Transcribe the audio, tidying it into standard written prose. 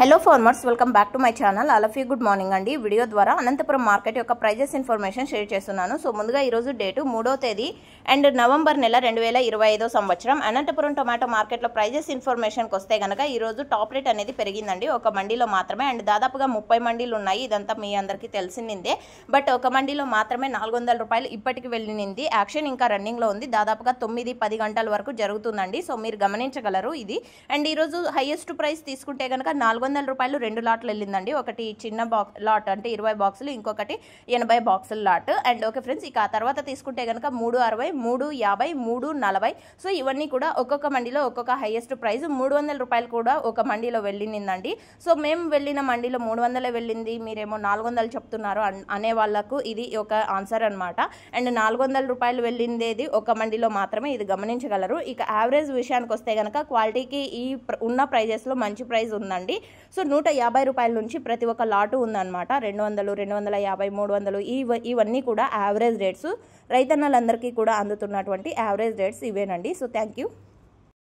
Hello farmers, welcome back to my channel. All of you good morning అండి. Video ద్వారా Anantapuram market యొక్క prices information share చేస్తున్నాను. So ముందుగా ఈరోజు డేటు 3వ తేదీ అండ్ నవంబర్ నెల 2025 సంవత్సరం. అనంతపురం టొమాటో మార్కెట్లో ప్రైజెస్ ఇన్ఫర్మేషన్కి వస్తే కనుక ఈరోజు టాప్ రేట్ అనేది పెరిగిందండి, ఒక మండీలో మాత్రమే. అండ్ దాదాపుగా 30 మండీలు ఉన్నాయి, ఇదంతా మీ అందరికీ తెలిసిందే. బట్ ఒక మండీలో మాత్రమే 400 రూపాయలు ఇప్పటికి వెళ్ళింది. యాక్షన్ ఇంకా రన్నింగ్లో ఉంది, దాదాపుగా 9-10 గంటల వరకు జరుగుతుందండి. సో మీరు గమనించగలరు ఇది. అండ్ ఈరోజు హైయెస్ట్ ప్రైస్ తీసుకుంటే కనుక 400 రూపాయలు 2 లాట్లు వెళ్ళిందండి. ఒకటి చిన్న లాట్ అంటే 20 బాక్సులు, ఇంకొకటి 80 బాక్సుల లాట్. అండ్ ఓకే ఫ్రెండ్స్, ఇక ఆ తర్వాత తీసుకుంటే కనుక 360, 350, 340. సో ఇవన్నీ కూడా ఒక్కొక్క మండీలో ఒక్కొక్క హైయెస్ట్ ప్రైస్ 300 రూపాయలు కూడా ఒక మండీలో వెళ్ళిందండి. సో మేము వెళ్ళిన మండీలో 300 వెళ్ళింది, మీరేమో 400 చెప్తున్నారు అనే వాళ్ళకు ఇది ఒక ఆన్సర్ అనమాట. అండ్ 400 రూపాయలు వెళ్ళిందేది ఒక మండీలో మాత్రమే, ఇది గమనించగలరు. ఇక యావరేజ్ విషయానికి వస్తే కనుక క్వాలిటీకి ఈ ఉన్న ప్రైజెస్లో మంచి ప్రైస్ ఉందండి. సో 150 రూపాయల నుంచి ప్రతి ఒక్క లాటు ఉందన్నమాట. 200, 250, 300 ఇవన్నీ కూడా యావరేజ్ రేట్స్, రైతన్నలందరికీ కూడా అందుతున్నటువంటి యావరేజ్ రేట్స్ ఇవేనండి. So thank you.